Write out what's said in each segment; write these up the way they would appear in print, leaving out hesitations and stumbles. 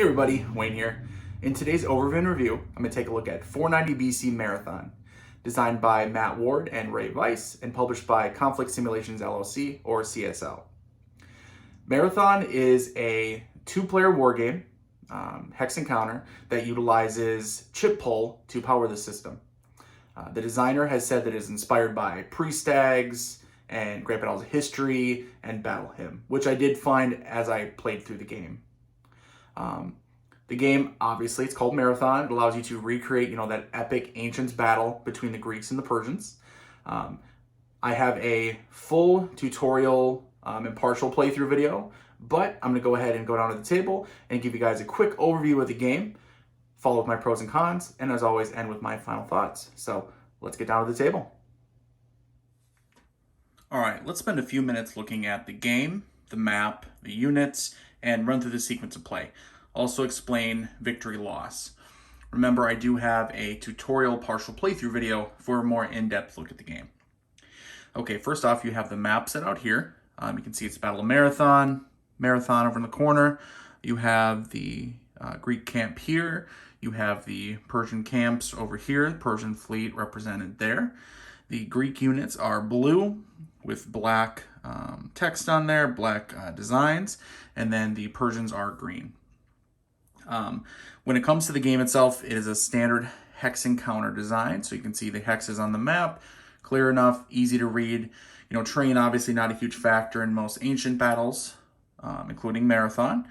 Hey everybody, Wayne here. In today's overview and review, I'm going to take a look at 490 BC Marathon, designed by Matt Ward and Ray Weiss and published by Conflict Simulations LLC, or CSL. Marathon is a two-player wargame, hex encounter, that utilizes chit-pull to power the system. The designer has said that it is inspired by PRESTAGS and Great Battles of History and Battle Hymn, which I did find as I played through the game. The game, obviously, it's called Marathon. It allows you to recreate, that epic ancient battle between the Greeks and the Persians. I have a full tutorial and partial playthrough video, but I'm going to go ahead and go down to the table and give you guys a quick overview of the game, follow with my pros and cons, and as always, end with my final thoughts. So let's get down to the table. All right, let's spend a few minutes looking at the game, the map, the units, and run through the sequence of play. Also explain victory loss. Remember, I do have a tutorial partial playthrough video for a more in-depth look at the game. Okay, first off, you have the map set out here. You can see it's Battle of Marathon over in the corner. You have the Greek camp here. You have the Persian camps over here, the Persian fleet represented there. The Greek units are blue with black text on there, black designs, and then the Persians are green. When it comes to the game itself, it is a standard hex encounter design. So you can see the hexes on the map, clear enough, easy to read. Terrain obviously not a huge factor in most ancient battles, including Marathon.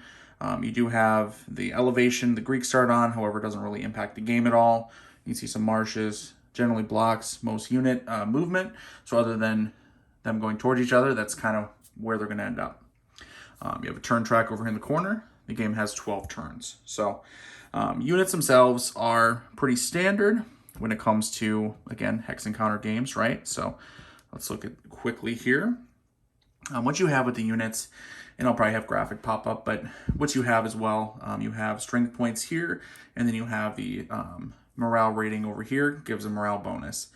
You do have the elevation the Greeks start on, however, it doesn't really impact the game at all. You can see some marshes, generally blocks most unit movement. So other than them going towards each other, that's kind of where they're going to end up. You have a turn track over here in the corner. The game has 12 turns. So units themselves are pretty standard when it comes to, again, hex encounter games, right? So let's look at quickly here. What you have with the units, and I'll probably have graphic pop up, but what you have as well, you have strength points here, and then you have the morale rating over here, gives a morale bonus.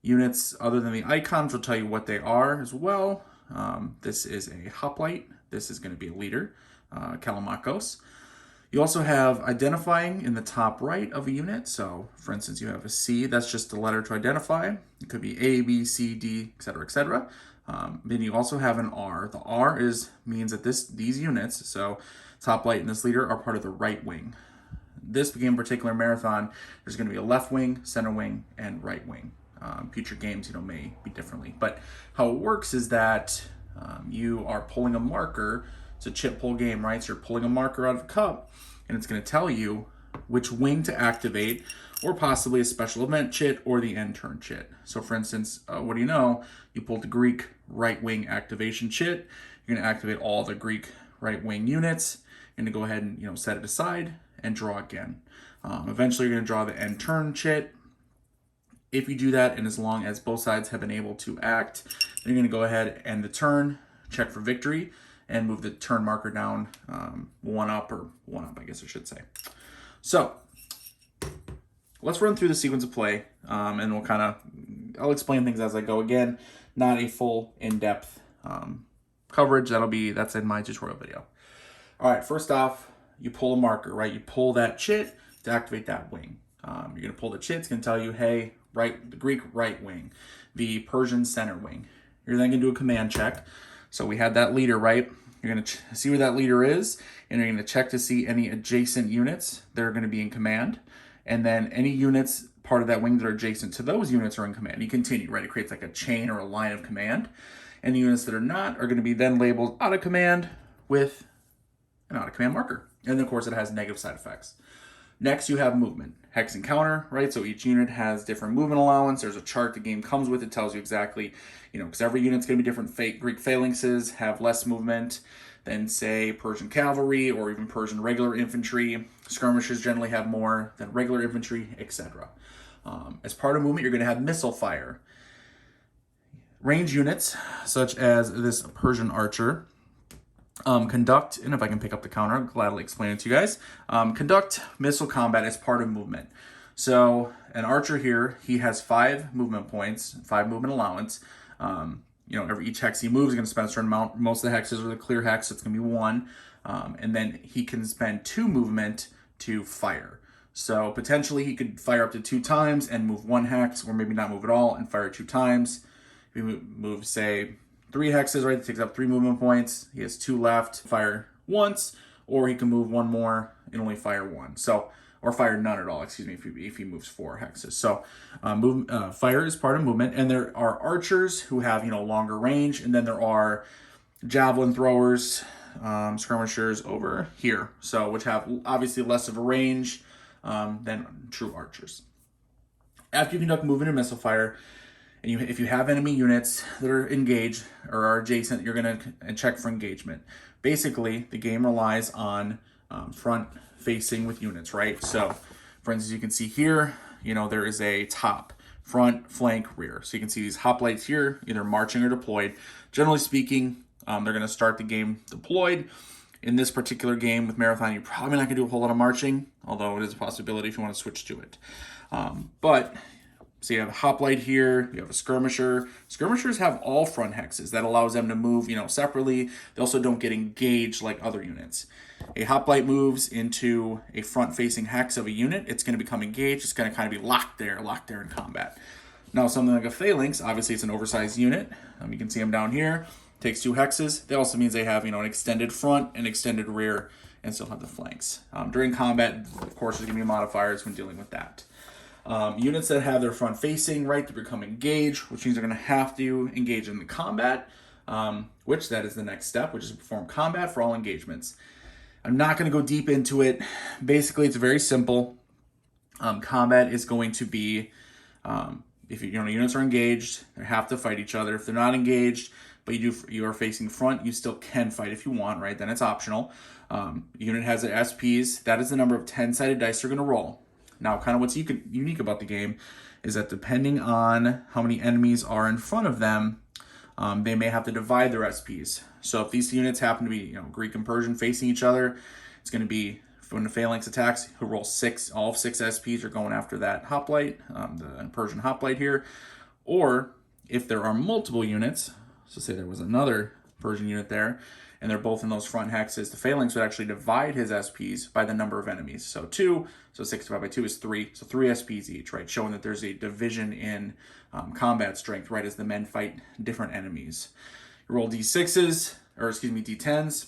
Units other than the icons will tell you what they are as well. This is a hoplite. This is going to be a leader, Kalamakos. You also have identifying in the top right of a unit. So, for instance, you have a C. That's just a letter to identify. It could be A, B, C, D, etc., etc. Then you also have an R. The R means that these units, so top light and this leader, are part of the right wing. This game, particular Marathon, there's going to be a left wing, center wing, and right wing. Future games, may be differently. But how it works is that you are pulling a marker. It's a chit-pull game, right? So you're pulling a marker out of a cup, and it's going to tell you which wing to activate, or possibly a special event chit or the end turn chit. So for instance, what do you know? You pulled the Greek right wing activation chit. You're going to activate all the Greek right wing units. You're going to go ahead and set it aside and draw again. Eventually, you're going to draw the end turn chit. If you do that, and as long as both sides have been able to act, then you're going to go ahead and end the turn, check for victory, and move the turn marker down one up, I guess I should say. So let's run through the sequence of play, and I'll explain things as I go. Again, not a full in-depth coverage. That's in my tutorial video. All right, first off, you pull a marker, right? You pull that chit to activate that wing. You're going to pull the chit. It's going to tell you, hey, the Greek right wing, the Persian center wing. You're then going to do a command check. So we had that leader, right? You're going to see where that leader is, and you're going to check to see any adjacent units that are going to be in command. And then any units part of that wing that are adjacent to those units are in command. You continue, right? It creates like a chain or a line of command. And the units that are not are going to be then labeled out of command with an out of command marker. And then, of course, it has negative side effects. Next, you have movement. Hex encounter, right? So each unit has different movement allowance. There's a chart the game comes with. It tells you exactly, because every unit's going to be different. Greek phalanxes have less movement than, say, Persian cavalry or even Persian regular infantry. Skirmishers generally have more than regular infantry, etc. As part of movement, you're going to have missile fire. Range units, such as this Persian archer, conduct, and if I can pick up the counter, I'll gladly explain it to you guys. Conduct missile combat as part of movement. So an archer here, he has 5 movement points, 5 movement allowance. Each hex he moves is going to spend a certain amount. Most of the hexes are the clear hex, so it's going to be 1. And then he can spend 2 movement to fire. So potentially he could fire up to 2 times and move 1 hex, or maybe not move at all and fire 2 times. If he moves, say, 3 hexes, right, it takes up 3 movement points. He has 2 left, fire once, or he can move 1 more and only fire 1. So, or fire none at all, excuse me, if he moves 4 hexes. So fire is part of movement, and there are archers who have, longer range, and then there are javelin throwers, skirmishers over here, so which have obviously less of a range than true archers. After you conduct movement and missile fire, and if you have enemy units that are engaged or are adjacent, you're going to check for engagement. Basically, the game relies on front facing with units, right? So, for instance, you can see here, there is a top, front, flank, rear. So you can see these hoplites here, either marching or deployed. Generally speaking, they're going to start the game deployed. In this particular game with Marathon, you're probably not going to do a whole lot of marching, although it is a possibility if you want to switch to it. So you have a hoplite here, you have a skirmisher. Skirmishers have all front hexes. That allows them to move, separately. They also don't get engaged like other units. A hoplite moves into a front-facing hex of a unit. It's going to become engaged. It's going to kind of be locked there in combat. Now, something like a phalanx, obviously it's an oversized unit. You can see them down here. Takes 2 hexes. That also means they have, an extended front and extended rear, and still have the flanks. During combat, of course, there's going to be modifiers when dealing with that. Units that have their front facing, right, to become engaged, which means they're going to have to engage in the combat, which that is the next step, which is perform combat for all engagements. I'm not going to go deep into it. Basically, it's very simple. Combat is going to be, if units are engaged, they have to fight each other. If they're not engaged, but you are facing front, you still can fight if you want, right? Then it's optional. Unit has their SPs. That is the number of 10-sided dice they're going to roll. Now, kind of what's unique about the game is that depending on how many enemies are in front of them, they may have to divide their SPs. So if these units happen to be, Greek and Persian facing each other, it's going to be, when the phalanx attacks, who rolls 6, all 6 SPs are going after that hoplite, the Persian hoplite here. Or if there are multiple units, so say there was another Persian unit there, and they're both in those front hexes, the phalanx would actually divide his SPs by the number of enemies. So 2, so 6 divided by 2 is 3, so 3 SPs each, right? Showing that there's a division in combat strength, right, as the men fight different enemies. You roll D6s, or excuse me, D10s.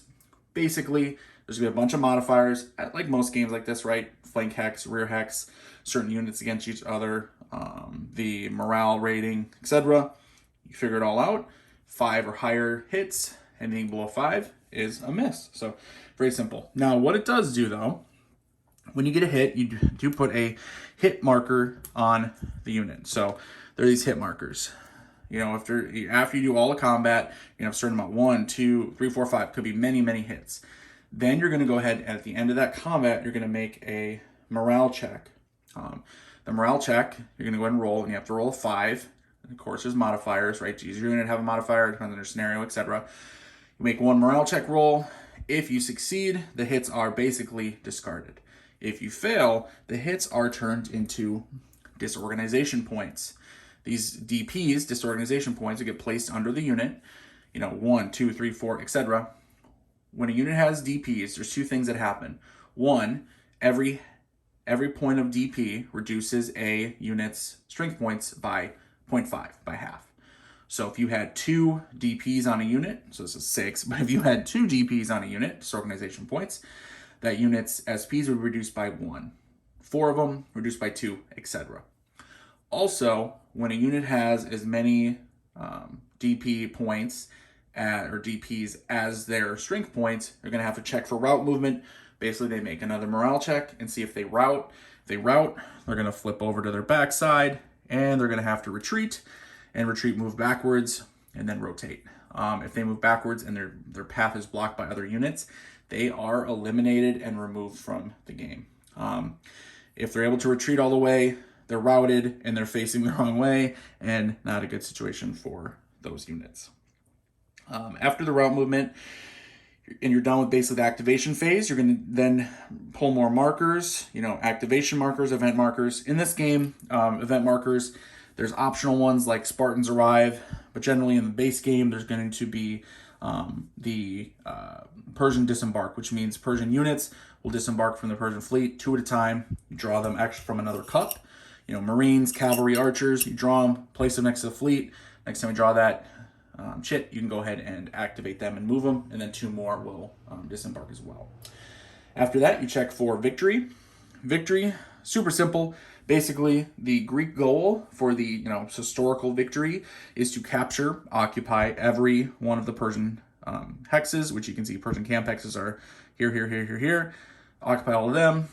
Basically, there's going to be a bunch of modifiers, like most games like this, right? Flank hex, rear hex, certain units against each other, the morale rating, etc. You figure it all out. 5 or higher hits. Anything below 5 is a miss. So very simple. Now, what it does do, though, when you get a hit, you do put a hit marker on the unit. So there are these hit markers. After you do all the combat, you have a certain amount, 1, 2, 3, 4, 5, could be many, many hits. Then you're going to go ahead and at the end of that combat, you're going to make a morale check. The morale check, you're going to go ahead and roll, and you have to roll a 5. And of course, there's modifiers, right? Each unit have a modifier, depends on their scenario, etc. You make 1 morale check roll. If you succeed, the hits are basically discarded. If you fail, the hits are turned into disorganization points. These DPs, disorganization points, will get placed under the unit. 1, 2, 3, 4, etc. When a unit has DPs, there's 2 things that happen. 1, every point of DP reduces a unit's strength points by 0.5, by half. So if you had 2 DPs on a unit, so this is 6, but if you had 2 DPs on a unit, disorganization points, that unit's SPs would reduce by 1. 4 of them reduced by 2, etc. Also, when a unit has as many DP points or DPs as their strength points, they're going to have to check for route movement. Basically, they make another morale check and see if they route. If they route, they're going to flip over to their backside, and they're going to have to retreat. And retreat, move backwards, and then rotate. If they move backwards and their path is blocked by other units, they are eliminated and removed from the game. If they're able to retreat all the way, they're routed and they're facing the wrong way, and not a good situation for those units. After the route movement, and you're done with basically the activation phase, you're going to then pull more markers, activation markers, event markers. In this game, event markers, there's optional ones like Spartans Arrive, but generally in the base game, there's going to be the Persian disembark, which means Persian units will disembark from the Persian fleet 2 at a time. You draw them extra from another cup. You know, Marines, cavalry, archers, you draw them, place them next to the fleet. Next time you draw that chit, you can go ahead and activate them and move them, and then 2 more will disembark as well. After that, you check for victory. Victory, super simple. Basically, the Greek goal for the historical victory is to capture, occupy every one of the Persian hexes, which you can see Persian camp hexes are here, here, here, here, here. Occupy all of them.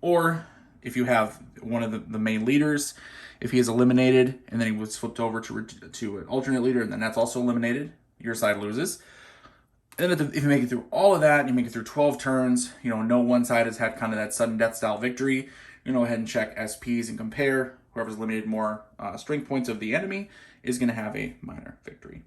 Or if you have one of the main leaders, if he is eliminated and then he was flipped over to an alternate leader, and then that's also eliminated, your side loses. And if you make it through all of that, and you make it through 12 turns, no one side has had kind of that sudden death style victory, you go ahead and check SPs and compare. Whoever's eliminated more strength points of the enemy is going to have a minor victory.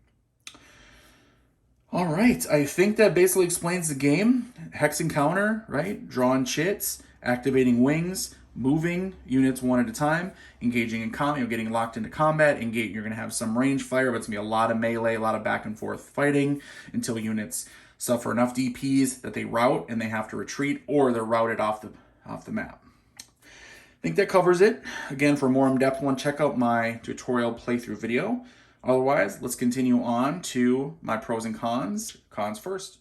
All right, I think that basically explains the game. Hex encounter, right? Drawing chits, activating wings, moving units one at a time, engaging in combat, getting locked into combat. You're going to have some range fire, but it's going to be a lot of melee, a lot of back and forth fighting until units suffer enough DPs that they rout and they have to retreat, or they're routed off the map. I think that covers it. Again, for a more in-depth one, check out my tutorial playthrough video. Otherwise, let's continue on to my pros and cons. Cons first.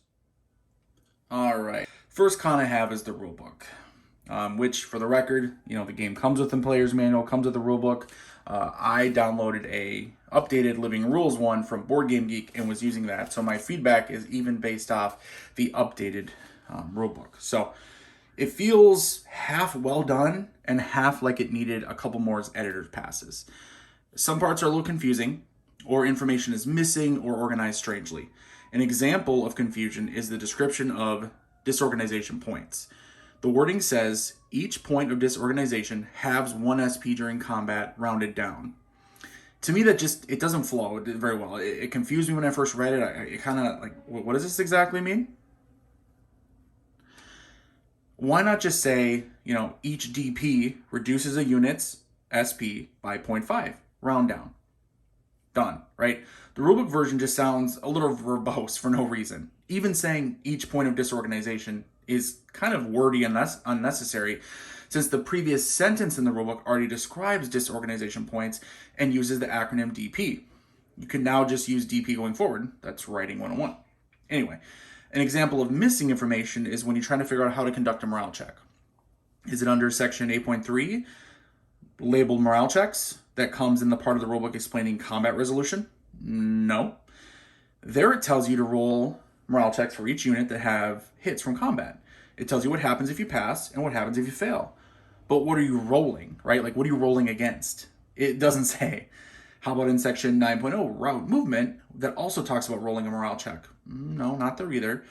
All right. First con I have is the rulebook, which, for the record, the game comes with the player's manual, comes with the rulebook. I downloaded a updated Living Rules one from Board Game Geek and was using that. So my feedback is even based off the updated rulebook. So it feels half well done and half like it needed a couple more editor's passes. Some parts are a little confusing, or information is missing or organized strangely. An example of confusion is the description of disorganization points. The wording says, each point of disorganization halves 1 SP during combat, rounded down. To me, that it doesn't flow very well. It confused me when I first read it. It kind of like, what does this exactly mean? Why not just say, each DP reduces a unit's SP by 0.5, round down. Done, right? The rulebook version just sounds a little verbose for no reason. Even saying each point of disorganization is kind of wordy and unnecessary, since the previous sentence in the rulebook already describes disorganization points and uses the acronym DP. You can now just use DP going forward. That's writing 101. Anyway, an example of missing information is when you're trying to figure out how to conduct a morale check. Is it under section 8.3, labeled morale checks, that comes in the part of the rulebook explaining combat resolution? No. There it tells you to roll morale checks for each unit that have hits from combat. It tells you what happens if you pass and what happens if you fail. But what are you rolling, right? Like, what are you rolling against? It doesn't say. How about in section 9.0, route movement, that also talks about rolling a morale check? No, not there either.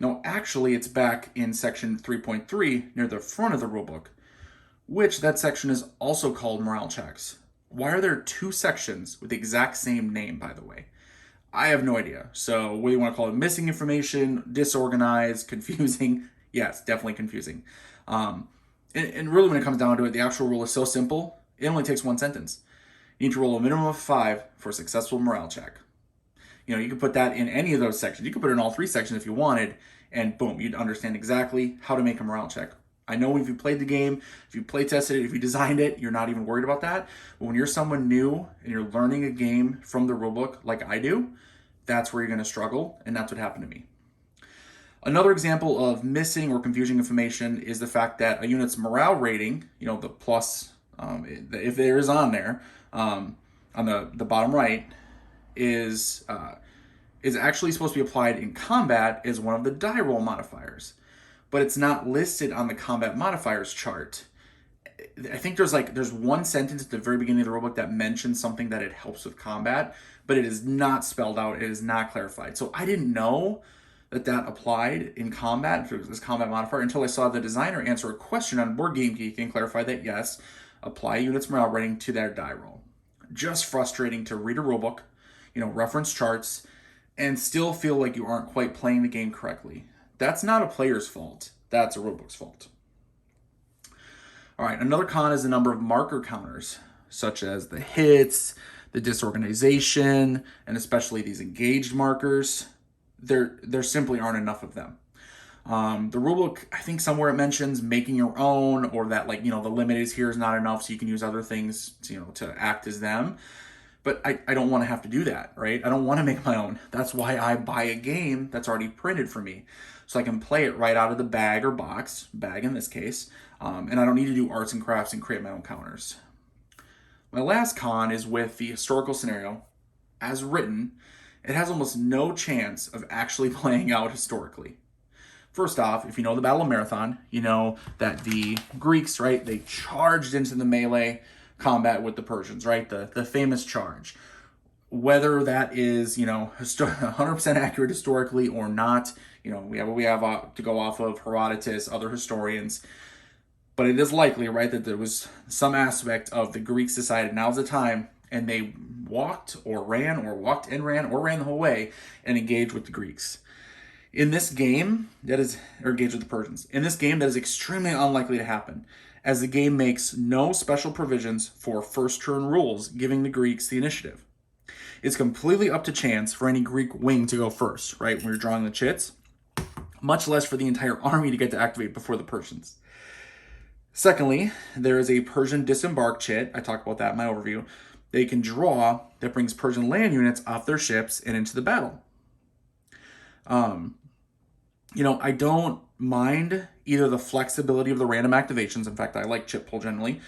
No, actually, it's back in section 3.3 near the front of the rulebook, which that section is also called morale checks. Why are there 2 sections with the exact same name, by the way? I have no idea. So whether you want to call it missing information, disorganized, confusing, yes, definitely confusing. And really, when it comes down to it, the actual rule is so simple, it only takes 1 sentence. You need to roll a minimum of 5 for a successful morale check. You could put that in any of those sections. You could put it in all 3 sections if you wanted, and boom, you'd understand exactly how to make a morale check. I know if you played the game, if you play tested it, if you designed it, you're not even worried about that. But when you're someone new and you're learning a game from the rulebook like I do, that's where you're going to struggle, and that's what happened to me. Another example of missing or confusing information is the fact that a unit's morale rating, the plus, if there is on there, on the bottom right, is actually supposed to be applied in combat as one of the die roll modifiers. But it's not listed on the combat modifiers chart. I think there's one sentence at the very beginning of the rulebook that mentions something that it helps with combat, but it is not spelled out. It is not clarified. So I didn't know that applied in combat, this combat modifier, until I saw the designer answer a question on Board Game Geek and clarify that yes, apply units morale rating to their die roll. Just frustrating to read a rulebook, reference charts, and still feel like you aren't quite playing the game correctly. That's not a player's fault. That's a rulebook's fault. All right, another con is the number of marker counters, such as the hits, the disorganization, and especially these engaged markers. there simply aren't enough of them. The rulebook, I think somewhere it mentions making your own, or that, like, the limit is here is not enough, so you can use other things to act as them. But I don't want to have to do that, right? I don't want to make my own. That's why I buy a game that's already printed for me, so I can play it right out of the bag or box, bag in this case, and I don't need to do arts and crafts and create my own counters. My last con is with the historical scenario. As written, it has almost no chance of actually playing out historically. First off, if you know the Battle of Marathon, you know that the Greeks, right, they charged into the melee combat with the Persians, right? The famous charge. Whether that is, 100% accurate historically or not, we have to go off of Herodotus, other historians. But it is likely, right, that there was some aspect of the Greeks decided now's the time, and they walked or ran, or walked and ran, or ran the whole way and engaged with the Greeks. In this game, or engage with the Persians. In this game, that is extremely unlikely to happen, as the game makes no special provisions for first turn rules, giving the Greeks the initiative. It's completely up to chance for any Greek wing to go first, right, when you're drawing the chits, much less for the entire army to get to activate before the Persians. Secondly, there is a Persian disembark chit, I talked about that in my overview, they can draw that brings Persian land units off their ships and into the battle. I don't mind either the flexibility of the random activations, in fact, I like chit-pull generally,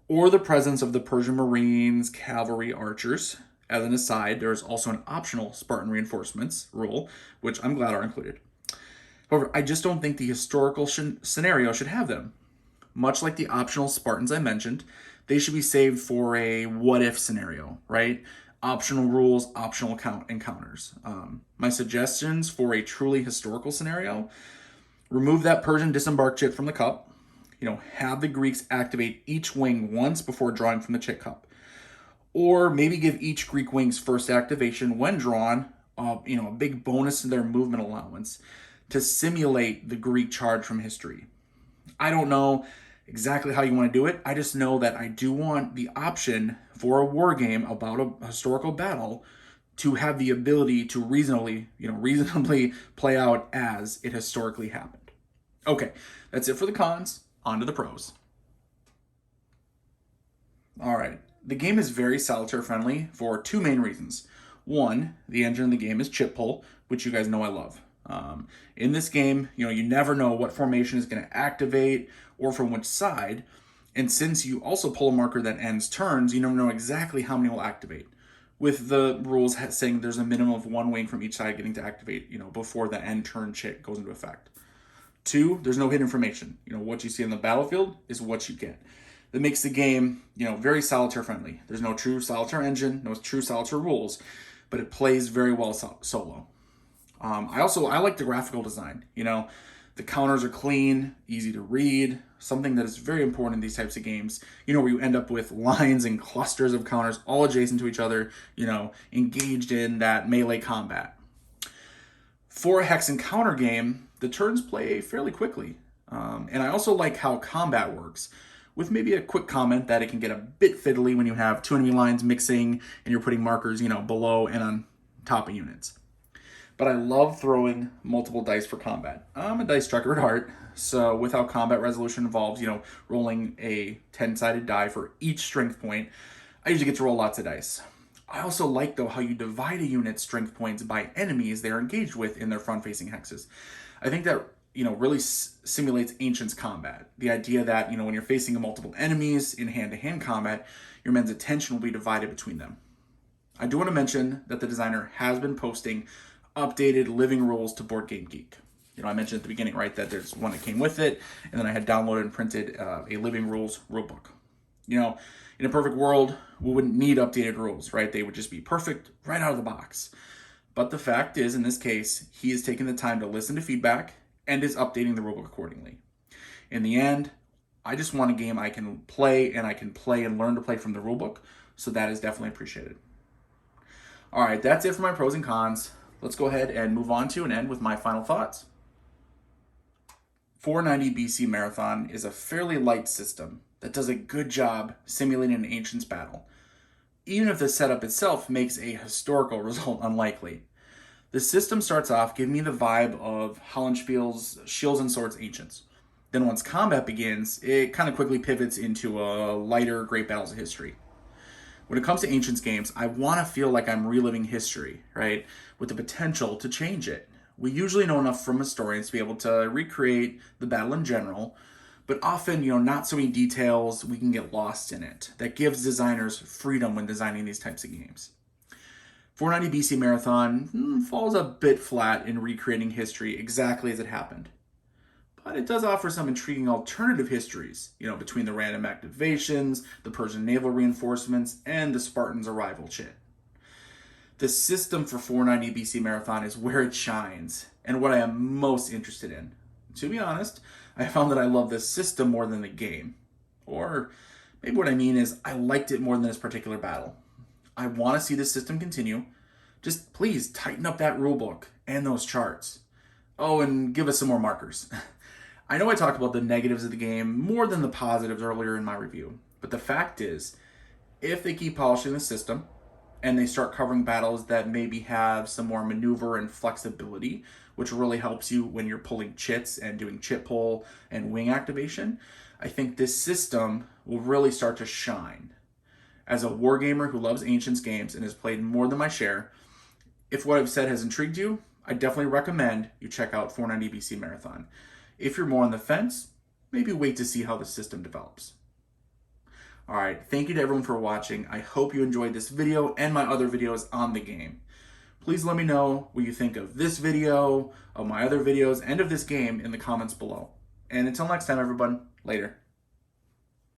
or the presence of the Persian Marines, cavalry, archers. As an aside, there is also an optional Spartan reinforcements rule, which I'm glad are included. However, I just don't think the historical scenario should have them. Much like the optional Spartans I mentioned, they should be saved for a what-if scenario, right? Optional rules, optional encounters. My suggestions for a truly historical scenario: remove that Persian disembark chit from the cup. Have the Greeks activate each wing once before drawing from the chit cup. Or maybe give each Greek wing's first activation when drawn, a big bonus to their movement allowance to simulate the Greek charge from history. I don't know exactly how you want to do it. I just know that I do want the option for a war game about a historical battle to have the ability to reasonably play out as it historically happened. Okay, that's it for the cons. On to the pros. All right, the game is very solitaire friendly for two main reasons. One, the engine of the game is chit-pull, which you guys know I love. In this game, you never know what formation is going to activate or from which side. And since you also pull a marker that ends turns, you never know exactly how many will activate. With the rules saying there's a minimum of one wing from each side getting to activate, before the end turn chit goes into effect. Two, there's no hidden information. What you see on the battlefield is what you get. That makes the game, very solitaire friendly. There's no true solitaire engine, no true solitaire rules, but it plays very well solo. I like the graphical design. The counters are clean, easy to read, something that is very important in these types of games, where you end up with lines and clusters of counters all adjacent to each other, engaged in that melee combat. For a hex and counter game, the turns play fairly quickly. And I also like how combat works, with maybe a quick comment that it can get a bit fiddly when you have two enemy lines mixing and you're putting markers, below and on top of units. But I love throwing multiple dice for combat. I'm a dice chucker at heart, so with how combat resolution involves, rolling a 10-sided die for each strength point, I usually get to roll lots of dice. I also like, though, how you divide a unit's strength points by enemies they're engaged with in their front-facing hexes. I think that, really simulates Ancients combat. The idea that, when you're facing multiple enemies in hand-to-hand combat, your men's attention will be divided between them. I do want to mention that the designer has been posting updated living rules to Board Game Geek. I mentioned at the beginning, right, that there's one that came with it, and then I had downloaded and printed a living rules rulebook. In a perfect world, we wouldn't need updated rules, right? They would just be perfect right out of the box. But the fact is, in this case, he is taking the time to listen to feedback and is updating the rulebook accordingly. In the end, I just want a game I can play and learn to play from the rulebook, so that is definitely appreciated. All right, that's it for my pros and cons. Let's go ahead and move on to and end with my final thoughts. 490 BC Marathon is a fairly light system that does a good job simulating an Ancients battle, even if the setup itself makes a historical result unlikely. The system starts off giving me the vibe of Hollandspiel's Shields and Swords Ancients. Then once combat begins, it kind of quickly pivots into a lighter Great Battles of History. When it comes to Ancients games, I want to feel like I'm reliving history, right? With the potential to change it. We usually know enough from historians to be able to recreate the battle in general, but often, not so many details, we can get lost in it. That gives designers freedom when designing these types of games. 490 BC Marathon falls a bit flat in recreating history exactly as it happened. But it does offer some intriguing alternative histories, between the random activations, the Persian naval reinforcements, and the Spartans' arrival chit. The system for 490 BC Marathon is where it shines, and what I am most interested in. To be honest, I found that I love the system more than the game. Or maybe what I mean is I liked it more than this particular battle. I want to see this system continue. Just please tighten up that rulebook and those charts. Oh, and give us some more markers. I know I talked about the negatives of the game more than the positives earlier in my review, but the fact is, if they keep polishing the system and they start covering battles that maybe have some more maneuver and flexibility, which really helps you when you're pulling chits and doing chit-pull and wing activation, I think this system will really start to shine. As a wargamer who loves Ancients games and has played more than my share, if what I've said has intrigued you, I definitely recommend you check out 490 BC Marathon. If you're more on the fence, maybe wait to see how the system develops. Alright, thank you to everyone for watching. I hope you enjoyed this video and my other videos on the game. Please let me know what you think of this video, of my other videos, and of this game in the comments below. And until next time, everyone, later.